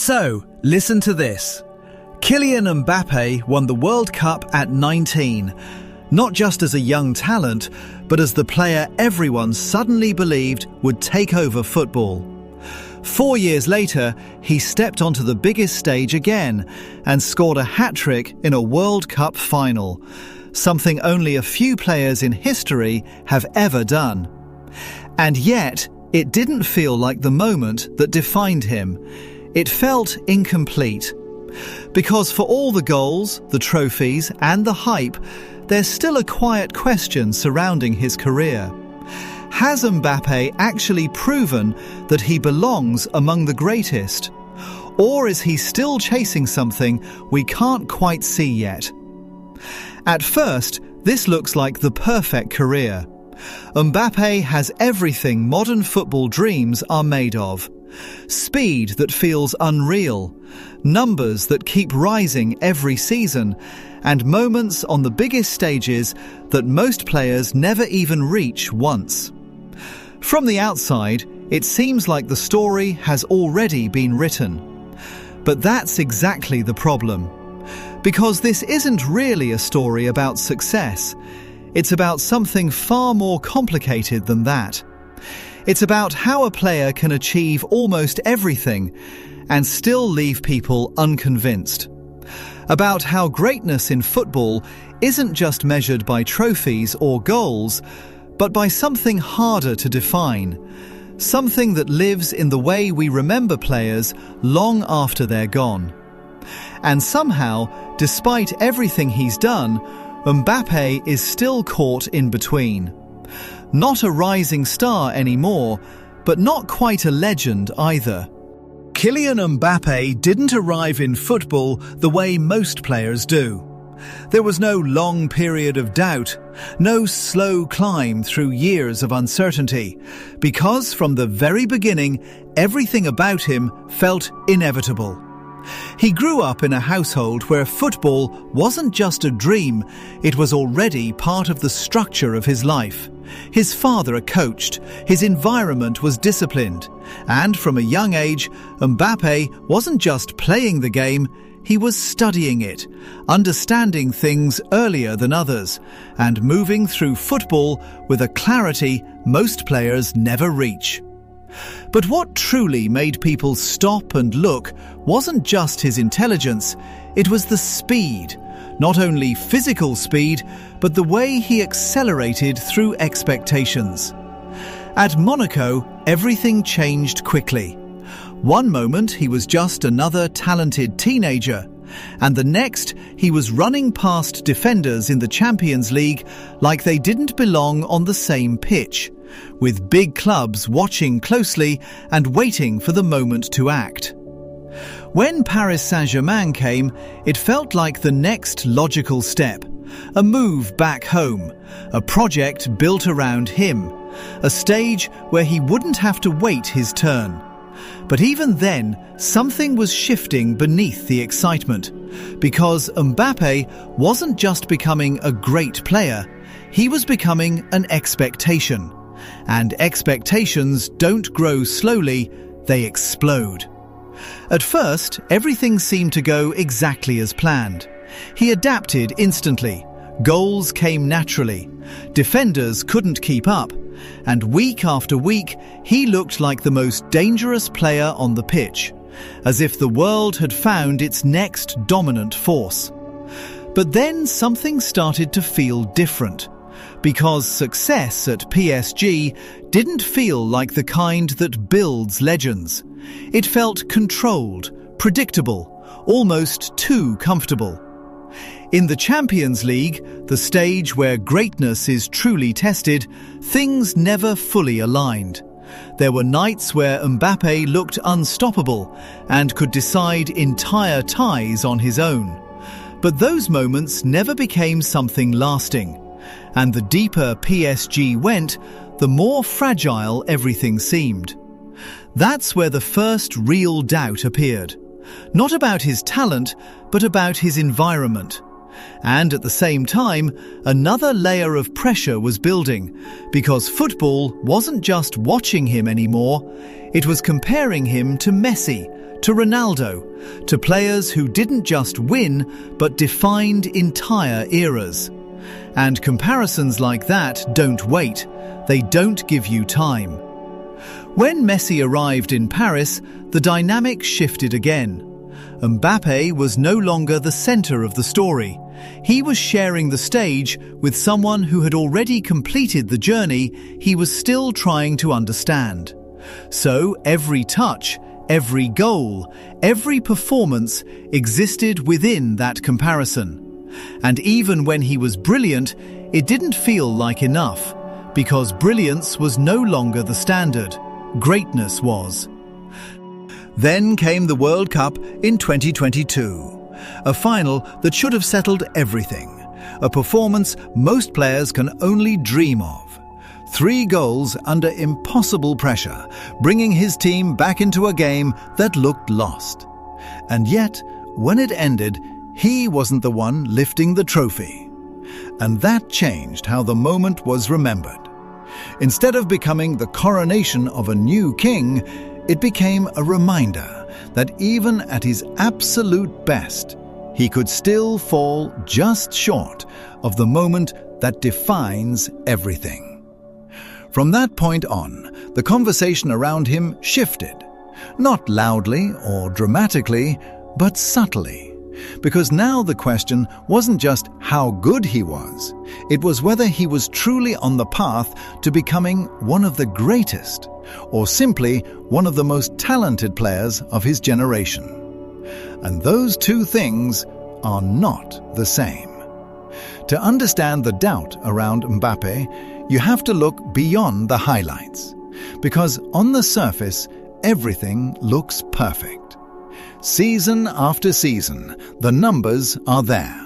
So, listen to this. Kylian Mbappé won the World Cup at 19, not just as a young talent, but as the player everyone suddenly believed would take over football. 4 years later, he stepped onto the biggest stage again and scored a hat-trick in a World Cup final, something only a few players in history have ever done. And yet, it didn't feel like the moment that defined him. It felt incomplete. Because for all the goals, the trophies, and the hype, there's still a quiet question surrounding his career. Has Mbappé actually proven that he belongs among the greatest? Or is he still chasing something we can't quite see yet? At first, this looks like the perfect career. Mbappé has everything modern football dreams are made of. Speed that feels unreal, numbers that keep rising every season, and moments on the biggest stages that most players never even reach once. From the outside, it seems like the story has already been written. But that's exactly the problem. Because this isn't really a story about success. It's about something far more complicated than that. It's about how a player can achieve almost everything and still leave people unconvinced. About how greatness in football isn't just measured by trophies or goals, but by something harder to define, something that lives in the way we remember players long after they're gone. And somehow, despite everything he's done, Mbappé is still caught in between. Not a rising star anymore, but not quite a legend either. Kylian Mbappé didn't arrive in football the way most players do. There was no long period of doubt, no slow climb through years of uncertainty, because from the very beginning, everything about him felt inevitable. He grew up in a household where football wasn't just a dream, it was already part of the structure of his life. His father coached, his environment was disciplined, and from a young age, Mbappé wasn't just playing the game, he was studying it, understanding things earlier than others, and moving through football with a clarity most players never reach. But what truly made people stop and look wasn't just his intelligence, it was the speed. Not only physical speed, but the way he accelerated through expectations. At Monaco, everything changed quickly. One moment he was just another talented teenager, and the next he was running past defenders in the Champions League like they didn't belong on the same pitch, with big clubs watching closely and waiting for the moment to act. When Paris Saint-Germain came, it felt like the next logical step, a move back home, a project built around him, a stage where he wouldn't have to wait his turn. But even then, something was shifting beneath the excitement, because Mbappé wasn't just becoming a great player, he was becoming an expectation. And expectations don't grow slowly, they explode. At first, everything seemed to go exactly as planned. He adapted instantly, goals came naturally, defenders couldn't keep up, and week after week he looked like the most dangerous player on the pitch, as if the world had found its next dominant force. But then something started to feel different, because success at PSG didn't feel like the kind that builds legends. It felt controlled, predictable, almost too comfortable. In the Champions League, the stage where greatness is truly tested, things never fully aligned. There were nights where Mbappé looked unstoppable and could decide entire ties on his own. But those moments never became something lasting. And the deeper PSG went, the more fragile everything seemed. That's where the first real doubt appeared. Not about his talent, but about his environment. And at the same time, another layer of pressure was building, because football wasn't just watching him anymore, it was comparing him to Messi, to Ronaldo, to players who didn't just win, but defined entire eras. And comparisons like that don't wait. They don't give you time. When Messi arrived in Paris, the dynamic shifted again. Mbappé was no longer the center of the story. He was sharing the stage with someone who had already completed the journey he was still trying to understand. So every touch, every goal, every performance existed within that comparison. And even when he was brilliant, it didn't feel like enough, because brilliance was no longer the standard. Greatness was. Then came the World Cup in 2022, a final that should have settled everything, a performance most players can only dream of. 3 goals under impossible pressure, bringing his team back into a game that looked lost. And yet, when it ended, he wasn't the one lifting the trophy. And that changed how the moment was remembered. Instead of becoming the coronation of a new king, it became a reminder that even at his absolute best, he could still fall just short of the moment that defines everything. From that point on, the conversation around him shifted, not loudly or dramatically, but subtly. Because now the question wasn't just how good he was, it was whether he was truly on the path to becoming one of the greatest, or simply one of the most talented players of his generation. And those two things are not the same. To understand the doubt around Mbappé, you have to look beyond the highlights, because on the surface, everything looks perfect. Season after season, the numbers are there.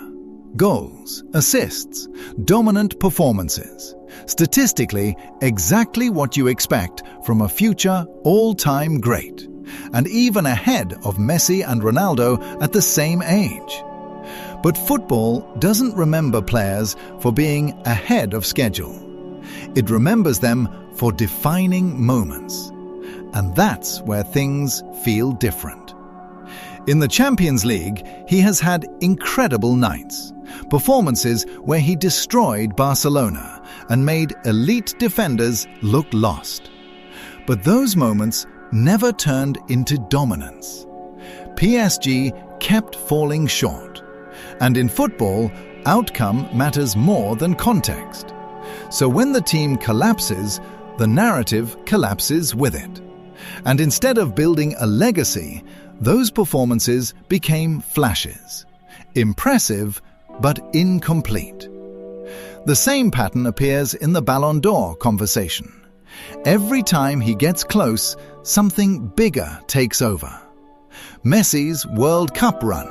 Goals, assists, dominant performances. Statistically, exactly what you expect from a future all-time great, and even ahead of Messi and Ronaldo at the same age. But football doesn't remember players for being ahead of schedule. It remembers them for defining moments. And that's where things feel different. In the Champions League, he has had incredible nights, performances where he destroyed Barcelona and made elite defenders look lost. But those moments never turned into dominance. PSG kept falling short. And in football, outcome matters more than context. So when the team collapses, the narrative collapses with it. And instead of building a legacy, those performances became flashes, impressive but incomplete. The same pattern appears in the Ballon d'Or conversation. Every time he gets close, something bigger takes over. Messi's World Cup run,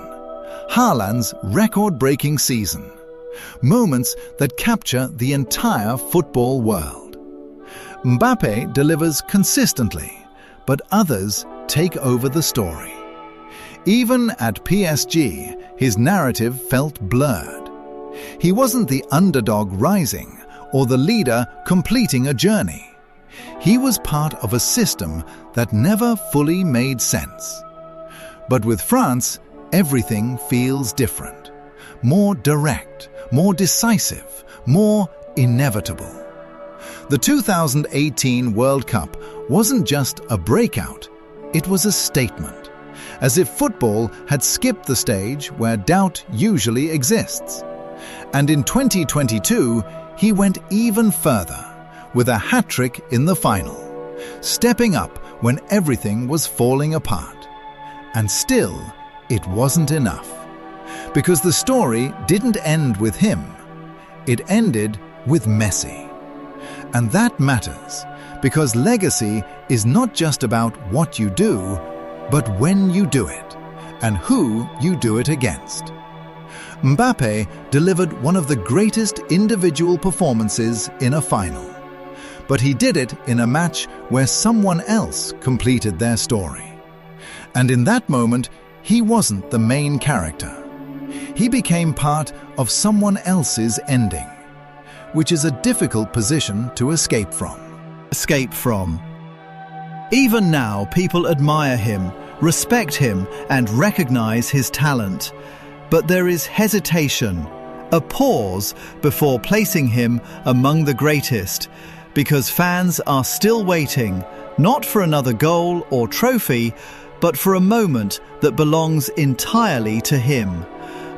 Haaland's record-breaking season, moments that capture the entire football world. Mbappé delivers consistently, but others take over the story. Even at PSG, his narrative felt blurred. He wasn't the underdog rising or the leader completing a journey. He was part of a system that never fully made sense. But with France, everything feels different. More direct, more decisive, more inevitable. The 2018 World Cup wasn't just a breakout, it was a statement, as if football had skipped the stage where doubt usually exists. And in 2022, he went even further, with a hat-trick in the final, stepping up when everything was falling apart. And still, it wasn't enough. Because the story didn't end with him, it ended with Messi. And that matters, because legacy is not just about what you do, but when you do it, and who you do it against. Mbappé delivered one of the greatest individual performances in a final. But he did it in a match where someone else completed their story. And in that moment, he wasn't the main character. He became part of someone else's ending, which is a difficult position to escape from. Even now, people admire him, respect him, and recognize his talent. But there is hesitation, a pause before placing him among the greatest, because fans are still waiting, not for another goal or trophy, but for a moment that belongs entirely to him.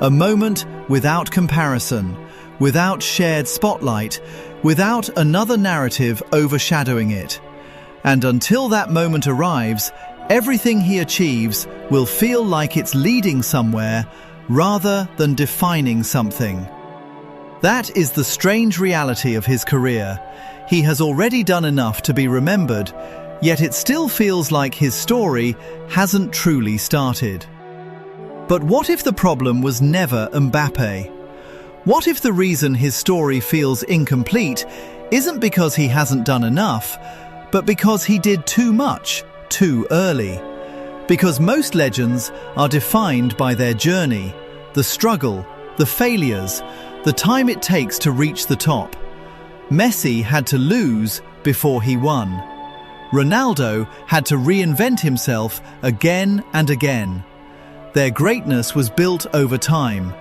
A moment without comparison, without shared spotlight, without another narrative overshadowing it. And until that moment arrives, everything he achieves will feel like it's leading somewhere rather than defining something. That is the strange reality of his career. He has already done enough to be remembered, yet it still feels like his story hasn't truly started. But what if the problem was never Mbappé? What if the reason his story feels incomplete isn't because he hasn't done enough, but because he did too much, too early? Because most legends are defined by their journey, the struggle, the failures, the time it takes to reach the top. Messi had to lose before he won. Ronaldo had to reinvent himself again and again. Their greatness was built over time.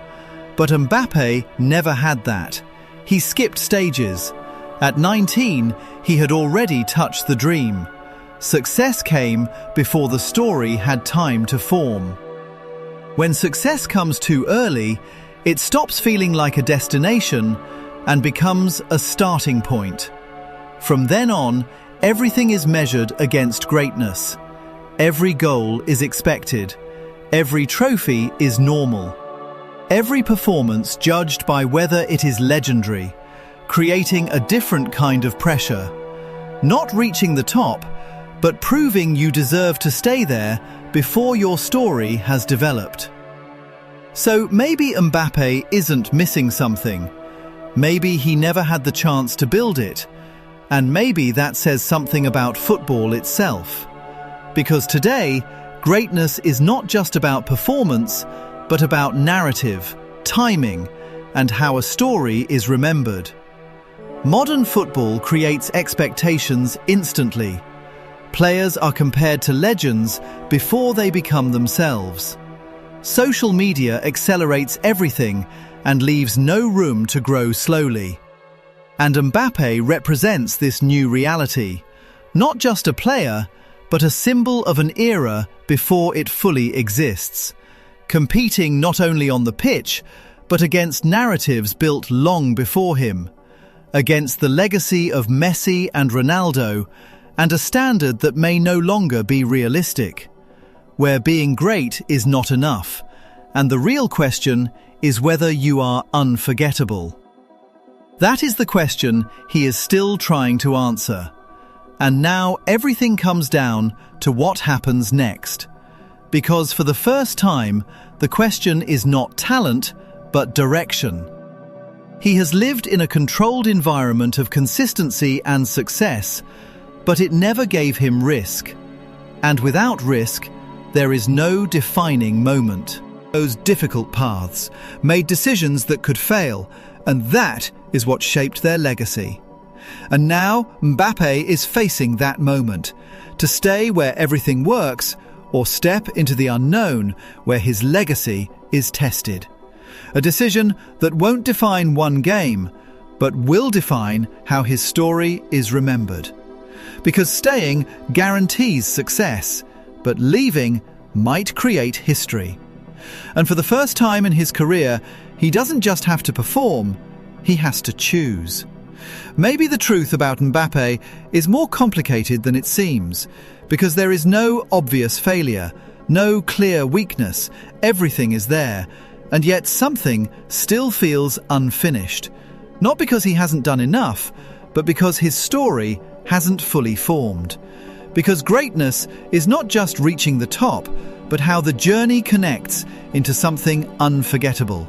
But Mbappé never had that. He skipped stages. At 19, he had already touched the dream. Success came before the story had time to form. When success comes too early, it stops feeling like a destination and becomes a starting point. From then on, everything is measured against greatness. Every goal is expected. Every trophy is normal. Every performance judged by whether it is legendary, creating a different kind of pressure. Not reaching the top, but proving you deserve to stay there before your story has developed. So maybe Mbappé isn't missing something. Maybe he never had the chance to build it. And maybe that says something about football itself. Because today, greatness is not just about performance, but about narrative, timing, and how a story is remembered. Modern football creates expectations instantly. Players are compared to legends before they become themselves. Social media accelerates everything and leaves no room to grow slowly. And Mbappé represents this new reality. Not just a player, but a symbol of an era before it fully exists. Competing not only on the pitch, but against narratives built long before him. Against the legacy of Messi and Ronaldo, and a standard that may no longer be realistic. Where being great is not enough, and the real question is whether you are unforgettable. That is the question he is still trying to answer. And now everything comes down to what happens next. Because for the first time, the question is not talent, but direction. He has lived in a controlled environment of consistency and success, but it never gave him risk. And without risk, there is no defining moment. Those difficult paths, made decisions that could fail, and that is what shaped their legacy. And now Mbappé is facing that moment, to stay where everything works, or step into the unknown where his legacy is tested. A decision that won't define one game, but will define how his story is remembered. Because staying guarantees success, but leaving might create history. And for the first time in his career, he doesn't just have to perform, he has to choose. Maybe the truth about Mbappé is more complicated than it seems, because there is no obvious failure, no clear weakness, everything is there, and yet something still feels unfinished. Not because he hasn't done enough, but because his story hasn't fully formed. Because greatness is not just reaching the top, but how the journey connects into something unforgettable.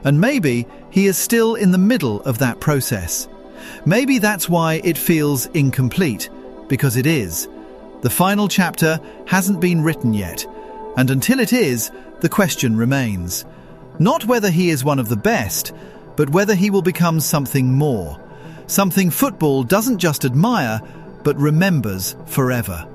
And maybe he is still in the middle of that process. Maybe that's why it feels incomplete, because it is. The final chapter hasn't been written yet, and until it is, the question remains. Not whether he is one of the best, but whether he will become something more. Something football doesn't just admire, but remembers forever.